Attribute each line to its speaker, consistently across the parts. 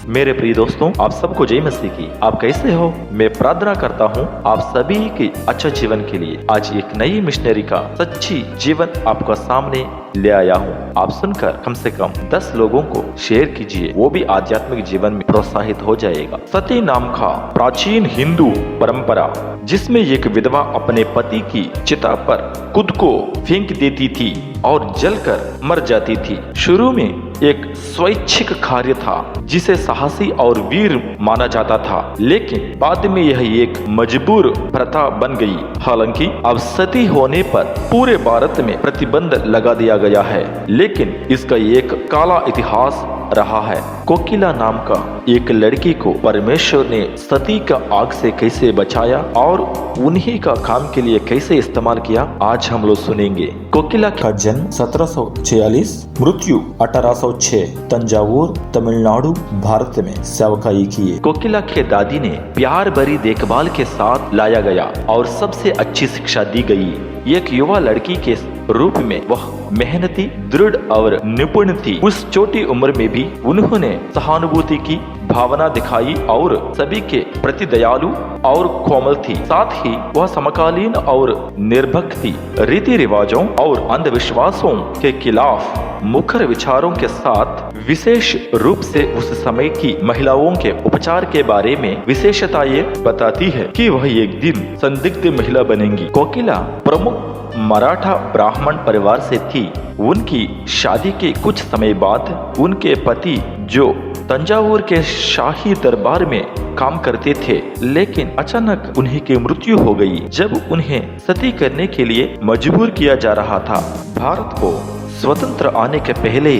Speaker 1: मेरे प्रिय दोस्तों, आप सबको जय मसीह की। आप कैसे हो? मैं प्रार्थना करता हूँ आप सभी के अच्छा जीवन के लिए। आज एक नई मिशनरी का सच्ची जीवन आपका सामने ले आया हूँ। आप सुनकर कम से कम 10 लोगों को शेयर कीजिए, वो भी आध्यात्मिक जीवन में प्रोत्साहित हो जाएगा। सती नाम का प्राचीन हिंदू परंपरा जिसमें एक विधवा अपने पति की चिता पर खुद को फेंक देती थी और जलकर मर जाती थी। शुरू में एक स्वैच्छिक कार्य था जिसे साहसी और वीर माना जाता था, लेकिन बाद में यह एक मजबूर प्रथा बन गई। हालांकि अब सती होने पर पूरे भारत में प्रतिबंध लगा दिया गया है, लेकिन इसका एक काला इतिहास रहा है। कोकिला नाम का एक लड़की को परमेश्वर ने सती का आग से कैसे बचाया और उन्हीं का काम के लिए कैसे इस्तेमाल किया, आज हम लोग सुनेंगे। कोकिला का जन्म 1746, मृत्यु 1806, तंजावुर तमिलनाडु भारत में सेवकाई किए। कोकिला के दादी ने प्यार भरी देखभाल के साथ लाया गया और सबसे अच्छी शिक्षा दी गई। एक युवा लड़की के रूप में वह मेहनती, दृढ़ और निपुण थी। उस छोटी उम्र में भी उन्होंने सहानुभूति की भावना दिखाई और सभी के प्रति दयालु और कोमल थी। साथ ही वह समकालीन और निर्भक थी। रीति रिवाजों और अंधविश्वासों के खिलाफ मुखर विचारों के साथ विशेष रूप से उस समय की महिलाओं के उपचार के बारे में विशेषताएं बताती है कि वह एक दिन संदिग्ध महिला बनेंगी। कोकिला प्रमुख मराठा ब्राह्मण परिवार से थी। उनकी शादी के कुछ समय बाद उनके पति, जो तंजावुर के शाही दरबार में काम करते थे, लेकिन अचानक उन्हीं की मृत्यु हो गई जब उन्हें सती करने के लिए मजबूर किया जा रहा था। भारत को स्वतंत्र आने के पहले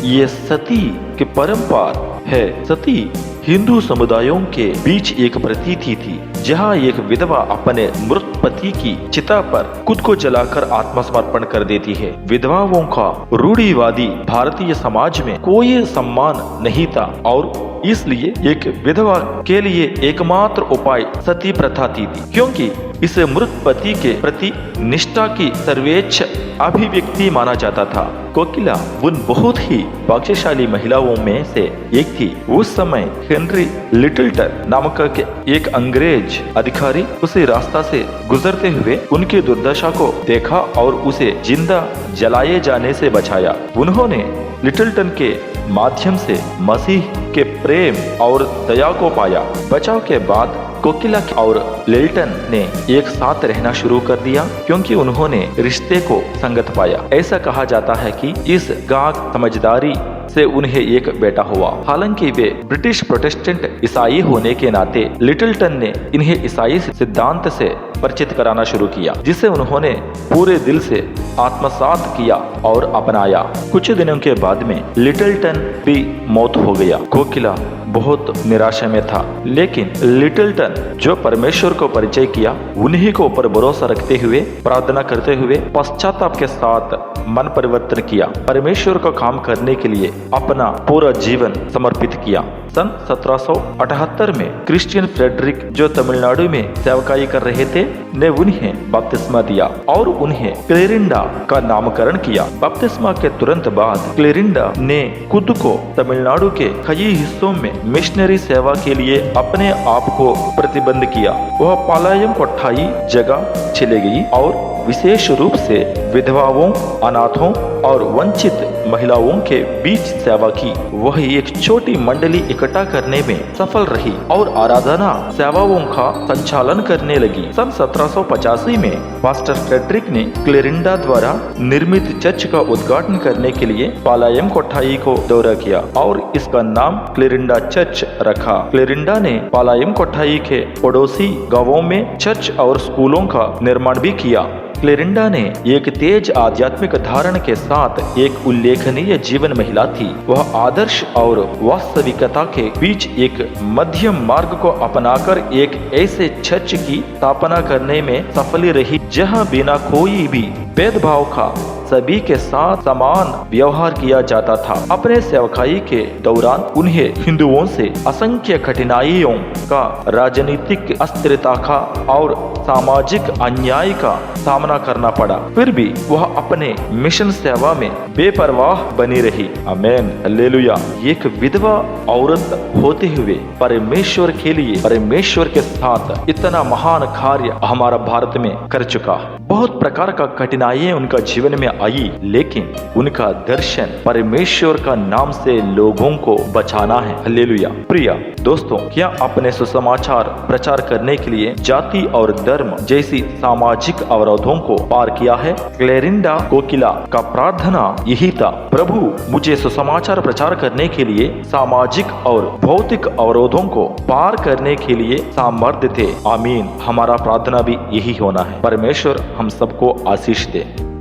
Speaker 1: ये सती की परंपरा है। सती हिंदू समुदायों के बीच एक प्रतीति थी, जहां एक विधवा अपने मृत पति की चिता पर खुद को जलाकर आत्मसमर्पण कर देती है। विधवाओं का रूढ़िवादी भारतीय समाज में कोई सम्मान नहीं था और इसलिए एक विधवा के लिए एकमात्र उपाय सती प्रथा थी, क्योंकि इसे मृत पति के प्रति निष्ठा की सर्वोच्च अभिव्यक्ति माना जाता था। कोकिला उन बहुत ही भाग्यशाली महिलाओं में से एक थी। उस समय हेनरी लिटिलटन नामक एक अंग्रेज अधिकारी उसी रास्ता से गुजरते हुए उनकी दुर्दशा को देखा और उसे जिंदा जलाए जाने से बचाया। उन्होंने लिटिलटन के माध्यम से मसीह के प्रेम और दया को पाया। बचाव के बाद कोकिला और लिटिलटन ने एक साथ रहना शुरू कर दिया, क्योंकि उन्होंने रिश्ते को संगत पाया। ऐसा कहा जाता है कि इस गाढ़ समझदारी से उन्हें एक बेटा हुआ। हालांकि वे ब्रिटिश प्रोटेस्टेंट ईसाई होने के नाते लिटिलटन ने इन्हें ईसाई सिद्धांत से परिचित कराना शुरू किया, जिसे उन्होंने पूरे दिल से आत्मसात किया और अपनाया। कुछ दिनों के बाद में लिटिलटन की मौत हो गया। कोकिला बहुत निराशा में था, लेकिन लिटिलटन जो परमेश्वर को परिचय किया, उन्हीं को ऊपर भरोसा रखते हुए प्रार्थना करते हुए पश्चाताप के साथ मन परिवर्तन किया, परमेश्वर का काम करने के लिए अपना पूरा जीवन समर्पित किया। सन 1778 में क्रिश्चियन फ्रेडरिक, जो तमिलनाडु में सेवकाई कर रहे थे, ने उन्हें बपतिस्मा दिया और उन्हें क्लेरिंडा का नामकरण किया। बपतिस्मा के तुरंत बाद क्लेरिंडा ने खुद को तमिलनाडु के कई हिस्सों में मिशनरी सेवा के लिए अपने आप को प्रतिबंध किया। वह पालायम कोट्टाई जगह चले गई और विशेष रूप से विधवाओं, अनाथों और वंचित महिलाओं के बीच सेवा की। वह एक छोटी मंडली इकट्ठा करने में सफल रही और आराधना सेवाओं का संचालन करने लगी। सन 1785 में पास्टर फ्रेडरिक ने क्लेरिंडा द्वारा निर्मित चर्च का उद्घाटन करने के लिए पालायम कोट्टाई को दौरा किया और इसका नाम क्लेरिंडा चर्च रखा। क्लेरिंडा ने पालायम कोट्टाई के पड़ोसी गांवों में चर्च और स्कूलों का निर्माण भी किया। क्लेरिंडा ने एक तेज आध्यात्मिक धारण के साथ एक उल्लेखनीय जीवन महिला थी। वह आदर्श और वास्तविकता के बीच एक मध्यम मार्ग को अपनाकर एक ऐसे चर्च की स्थापना करने में सफल रही, जहां बिना कोई भी भेदभाव का सभी के साथ समान व्यवहार किया जाता था। अपने सेवकाई के दौरान उन्हें हिंदुओं से असंख्य कठिनाइयों का, राजनीतिक अस्थिरता का और सामाजिक अन्याय का सामना करना पड़ा। फिर भी वह अपने मिशन सेवा में बेपरवाह बनी रही। आमीन, हालेलुया। एक विधवा औरत होते हुए परमेश्वर के लिए, परमेश्वर के साथ इतना महान कार्य हमारा भारत में कर चुका। बहुत प्रकार का कठिनाइयां उनका जीवन में आई, लेकिन उनका दर्शन परमेश्वर का नाम से लोगों को बचाना है। हालेलुया। प्रिय दोस्तों, क्या आपने सुसमाचार प्रचार करने के लिए जाति और धर्म जैसी सामाजिक अवरोधों को पार किया है? क्लेरिंडा कोकिला का प्रार्थना यही था, प्रभु मुझे सुसमाचार प्रचार करने के लिए सामाजिक और भौतिक अवरोधों को पार करने के लिए सामर्थ्य थे। आमीन। हमारा प्रार्थना भी यही होना है। परमेश्वर हम सबको आशीष दे।